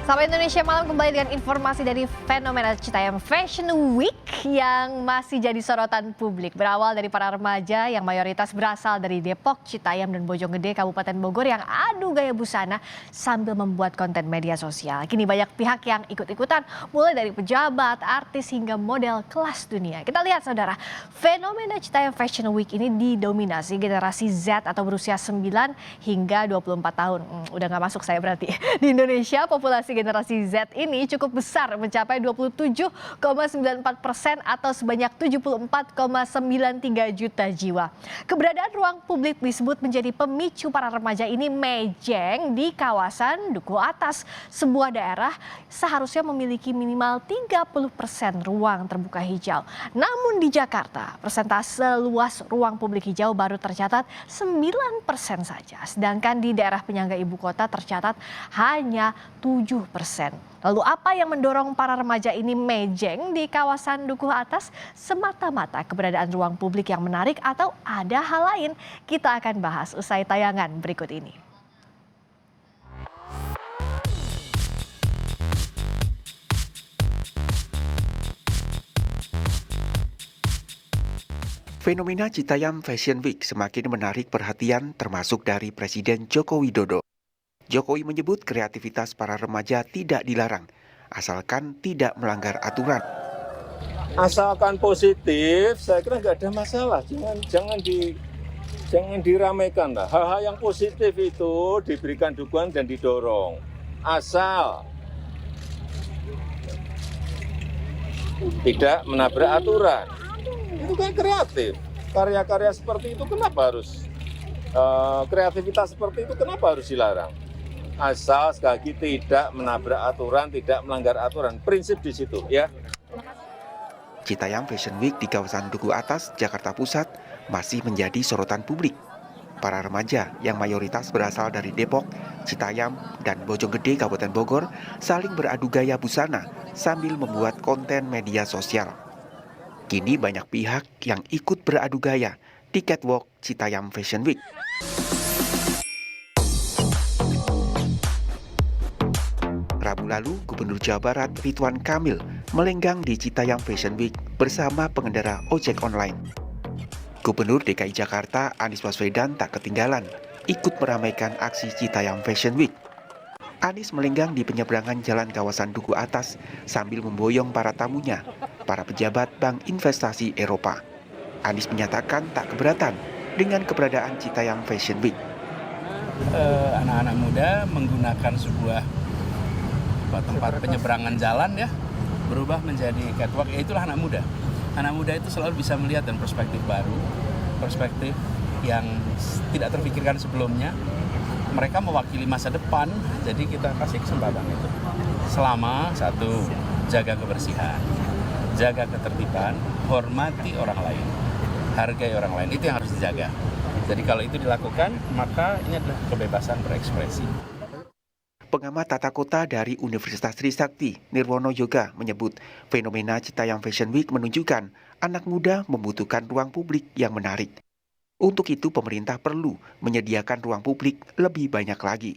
Sahabat Indonesia Malam kembali dengan informasi dari fenomena Citayam Fashion Week yang masih jadi sorotan publik. Berawal dari para remaja yang mayoritas berasal dari Depok, Citayam, dan Bojonggede, Kabupaten Bogor yang adu gaya busana sambil membuat konten media sosial. Kini banyak pihak yang ikut-ikutan, mulai dari pejabat, artis, hingga model kelas dunia. Kita lihat saudara, fenomena Citayam Fashion Week ini didominasi generasi Z atau berusia 9 hingga 24 tahun. Udah nggak masuk saya berarti. Di Indonesia, populasi generasi Z ini cukup besar, mencapai 27,94% atau sebanyak 74,93 juta jiwa. Keberadaan ruang publik disebut menjadi pemicu para remaja ini mejeng di kawasan Duku Atas. Sebuah daerah seharusnya memiliki minimal 30% ruang terbuka hijau. Namun di Jakarta, persentase luas ruang publik hijau baru tercatat 9% saja. Sedangkan di daerah penyangga ibu kota tercatat hanya 7%. Lalu apa yang mendorong para remaja ini mejeng di kawasan Dukuh Atas? Semata-mata keberadaan ruang publik yang menarik atau ada hal lain? Kita akan bahas usai tayangan berikut ini. Fenomena Citayam Fashion Week semakin menarik perhatian termasuk dari Presiden Joko Widodo. Jokowi menyebut kreativitas para remaja tidak dilarang, asalkan tidak melanggar aturan. Asalkan positif, saya kira nggak ada masalah. Jangan diramaikan lah. Hal-hal yang positif itu diberikan dukungan dan didorong. Asal tidak menabrak aturan. Itu kan kreatif. Karya-karya seperti itu kenapa harus kreativitas seperti itu kenapa harus dilarang? Asal sekali lagi tidak menabrak aturan, tidak melanggar aturan. Prinsip di situ ya. Citayam Fashion Week di kawasan Duku Atas, Jakarta Pusat masih menjadi sorotan publik. Para remaja yang mayoritas berasal dari Depok, Citayam, dan Bojonggede, Kabupaten Bogor saling beradu gaya busana sambil membuat konten media sosial. Kini banyak pihak yang ikut beradu gaya di catwalk Citayam Fashion Week. Rabu lalu, Gubernur Jawa Barat Ridwan Kamil melenggang di Citayam Fashion Week bersama pengendara ojek online. Gubernur DKI Jakarta Anies Baswedan tak ketinggalan ikut meramaikan aksi Citayam Fashion Week. Anies melenggang di penyeberangan jalan kawasan Duku Atas sambil memboyong para tamunya, para pejabat Bank Investasi Eropa. Anies menyatakan tak keberatan dengan keberadaan Citayam Fashion Week. Anak-anak muda menggunakan sebuah tempat penyeberangan jalan ya berubah menjadi catwalk, ya itulah anak muda. Anak muda itu selalu bisa melihat dan perspektif baru, perspektif yang tidak terpikirkan sebelumnya. Mereka mewakili masa depan, jadi kita kasih kesempatan itu. Selama satu, jaga kebersihan, jaga ketertiban, hormati orang lain, hargai orang lain, itu yang harus dijaga. Jadi kalau itu dilakukan, maka ini adalah kebebasan berekspresi. Pengamat tata kota dari Universitas Trisakti, Nirwono Yoga, menyebut fenomena Citayam Fashion Week menunjukkan anak muda membutuhkan ruang publik yang menarik. Untuk itu pemerintah perlu menyediakan ruang publik lebih banyak lagi.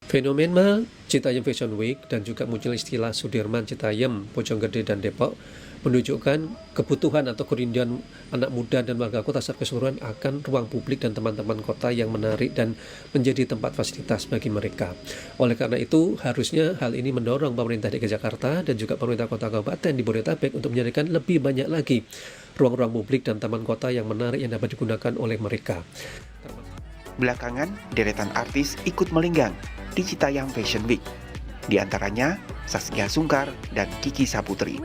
Fenomena Citayam Fashion Week dan juga muncul istilah Sudirman, Citayam, Bojonggede, dan Depok menunjukkan kebutuhan atau kerinduan anak muda dan warga kota secara keseluruhan akan ruang publik dan teman-teman kota yang menarik dan menjadi tempat fasilitas bagi mereka. Oleh karena itu, harusnya hal ini mendorong pemerintah DKI Jakarta dan juga pemerintah kota kabupaten di Bodetabek untuk menyediakan lebih banyak lagi ruang-ruang publik dan taman kota yang menarik yang dapat digunakan oleh mereka. Belakangan, deretan artis ikut melenggang di Citayam Fashion Week. Di antaranya Saskia Sungkar dan Kiki Saputri.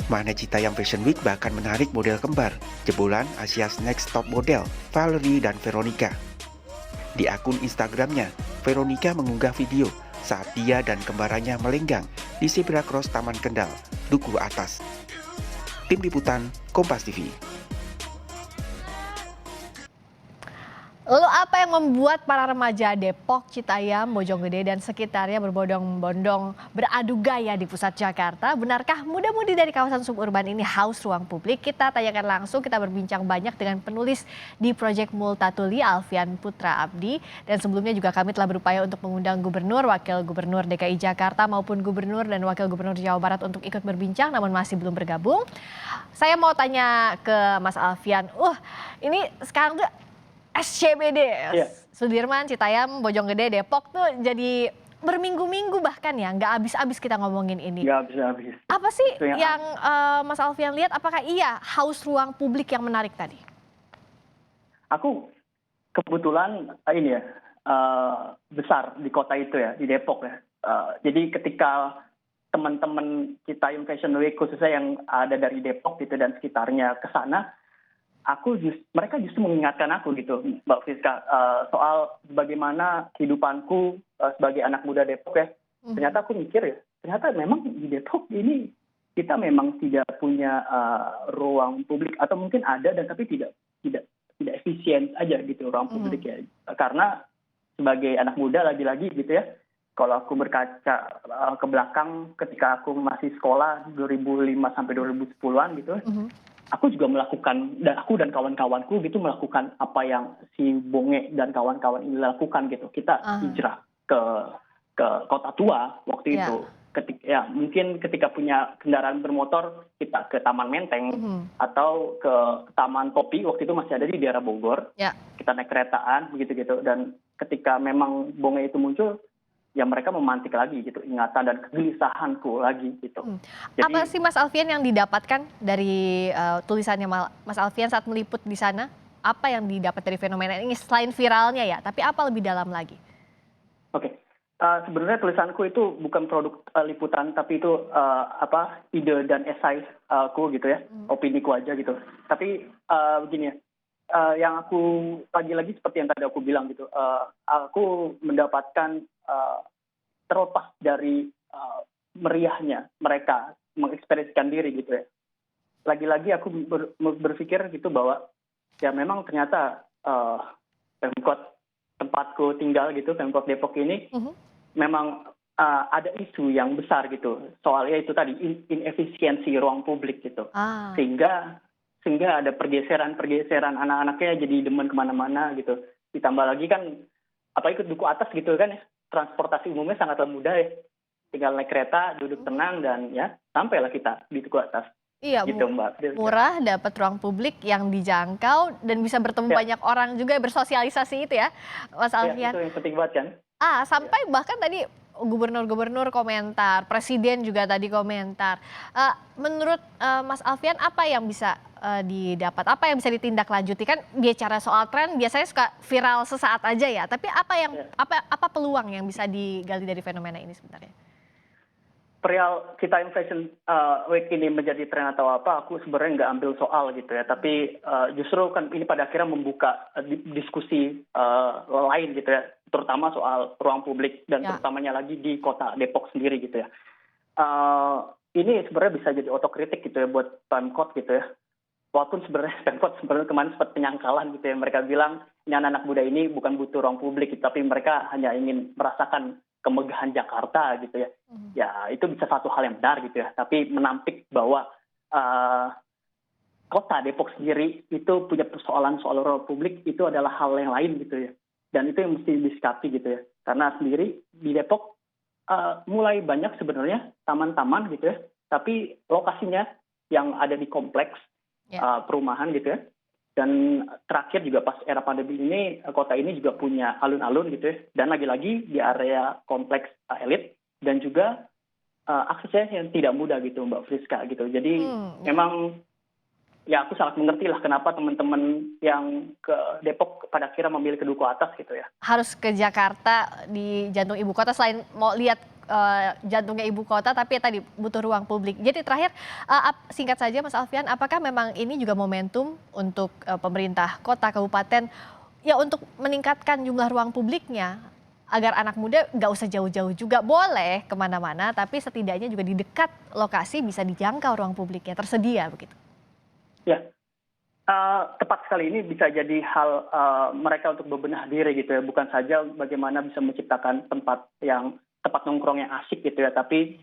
Magnet Citayam Fashion Week bahkan menarik model kembar jebolan Asia's Next Top Model, Valerie dan Veronica. Di akun Instagramnya, Veronica mengunggah video saat dia dan kembarannya melenggang di Zebra Cross Taman Kendal, Duku Atas. Tim Liputan, Kompas TV. Lalu apa yang membuat para remaja Depok, Citayam, Bojonggede dan sekitarnya berbondong-bondong beradu gaya di pusat Jakarta? Benarkah muda-mudi dari kawasan suburban ini haus ruang publik? Kita tanyakan langsung, kita berbincang banyak dengan penulis di Project Multatuli, Alfian Putra Abdi. Dan sebelumnya juga kami telah berupaya untuk mengundang Gubernur, Wakil Gubernur DKI Jakarta maupun Gubernur dan Wakil Gubernur Jawa Barat untuk ikut berbincang, namun masih belum bergabung. Saya mau tanya ke Mas Alfian, ini sekarang tuh SCBD, Sudirman, Citayam, Bojonggede, Depok tuh jadi berminggu-minggu bahkan ya, nggak habis-habis kita ngomongin ini. Nggak habis-habis. Apa sih Itu yang Mas Alfian lihat, apakah iya haus ruang publik yang menarik tadi? Aku kebetulan ini ya, besar di kota itu ya, di Depok ya. Jadi ketika teman-teman Citayam Fashion Week khususnya yang ada dari Depok gitu dan sekitarnya ke sana, mereka justru mengingatkan aku gitu, Mbak Friska, soal bagaimana kehidupanku sebagai anak muda Depok ya. Ternyata aku mikir ya, ternyata memang di Depok ini kita memang tidak punya ruang publik, atau mungkin ada dan tapi tidak efisien aja gitu ruang publik ya. Karena sebagai anak muda lagi-lagi gitu ya, kalau aku berkaca ke belakang ketika aku masih sekolah 2005 sampai 2010-an gitu, aku juga melakukan, dan aku dan kawan-kawanku gitu melakukan apa yang si Bonge dan kawan-kawan ini lakukan gitu. Kita hijrah ke kota tua waktu itu. Mungkin ketika punya kendaraan bermotor kita ke Taman Menteng atau ke Taman Kopi, waktu itu masih ada di daerah Bogor. Kita naik keretaan begitu-gitu, dan ketika memang Bonge itu muncul, ya mereka memantik lagi gitu ingatan dan kegelisahanku lagi gitu. Jadi, apa sih Mas Alfian yang didapatkan dari tulisannya Mas Alfian saat meliput di sana? Apa yang didapat dari fenomena ini selain viralnya ya, tapi apa lebih dalam lagi? Oke. Sebenarnya tulisanku itu bukan produk liputan, tapi itu ide dan esai ku gitu ya, opiniku aja gitu. Tapi begini ya, yang aku lagi-lagi seperti yang tadi aku bilang gitu, aku mendapatkan terlepas dari meriahnya mereka mengekspresikan diri gitu ya. Lagi-lagi aku berpikir gitu bahwa ya memang ternyata Pemkot tempatku tinggal gitu, Pemkot Depok ini memang ada isu yang besar gitu. Soalnya itu tadi inefisiensi ruang publik gitu. Sehingga ada pergeseran anak-anaknya jadi demen kemana-mana gitu. Ditambah lagi kan ikut duku atas gitu kan ya, transportasi umumnya sangatlah mudah ya, tinggal naik kereta, duduk tenang dan ya sampailah kita di duku atas. Iya, gitu, Mbak. Murah, dapat ruang publik yang dijangkau dan bisa bertemu banyak orang juga, bersosialisasi itu ya, Mas Alfian. Itu yang penting banget kan. Sampai bahkan tadi gubernur-gubernur komentar, presiden juga tadi komentar. Menurut Mas Alfian, apa yang bisa didapat, apa yang bisa ditindaklanjuti? Kan bicara soal tren biasanya suka viral sesaat aja ya, tapi apa peluang yang bisa digali dari fenomena ini sebenarnya? Perihal Citayam Fashion Week ini menjadi tren atau apa, aku sebenarnya nggak ambil soal gitu ya, tapi justru kan ini pada akhirnya membuka diskusi lain gitu ya, terutama soal ruang publik dan terutamanya lagi di kota Depok sendiri gitu ya. Ini sebenarnya bisa jadi otokritik gitu ya buat Pemkot gitu ya. Walaupun sebenarnya Pemkot kemarin sempat penyangkalan gitu ya, mereka bilang ini anak-anak muda ini bukan butuh ruang publik, tapi mereka hanya ingin merasakan kemegahan Jakarta gitu ya. Ya itu bisa satu hal yang benar gitu ya, tapi menampik bahwa kota Depok sendiri itu punya persoalan soal ruang publik, itu adalah hal yang lain gitu ya, dan itu yang mesti disikapi gitu ya, karena sendiri di Depok mulai banyak sebenarnya taman-taman gitu ya, tapi lokasinya yang ada di kompleks perumahan gitu ya. Dan terakhir juga pas era pandemi ini, kota ini juga punya alun-alun gitu ya. Dan lagi-lagi di area kompleks elit dan juga aksesnya yang tidak mudah gitu Mbak Friska gitu. Jadi memang ya aku sangat mengerti lah kenapa teman-teman yang ke Depok pada akhirnya memilih ke Duku Atas gitu ya. Harus ke Jakarta di jantung ibu kota, selain mau lihat jantungnya ibu kota, tapi tadi butuh ruang publik. Jadi terakhir, singkat saja Mas Alfian, apakah memang ini juga momentum untuk pemerintah kota, kabupaten, ya untuk meningkatkan jumlah ruang publiknya, agar anak muda nggak usah jauh-jauh juga, boleh kemana-mana, tapi setidaknya juga di dekat lokasi bisa dijangkau ruang publiknya, tersedia begitu? Ya, Tepat sekali, ini bisa jadi hal mereka untuk bebenah diri gitu ya, bukan saja bagaimana bisa menciptakan tempat nongkrong yang asik gitu ya, tapi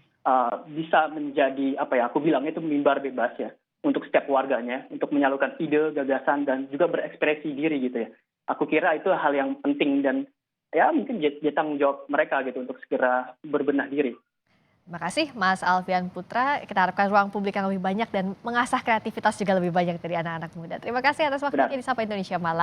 bisa menjadi apa ya, aku bilang itu mimbar bebas ya untuk setiap warganya untuk menyalurkan ide, gagasan dan juga berekspresi diri gitu ya. Aku kira itu hal yang penting dan ya mungkin jadi tanggung jawab mereka gitu untuk segera berbenah diri. Terima kasih Mas Alfian Putra. Kita harapkan ruang publik yang lebih banyak dan mengasah kreativitas juga lebih banyak dari anak-anak muda. Terima kasih atas waktunya Benar. di Sapa Indonesia Malam.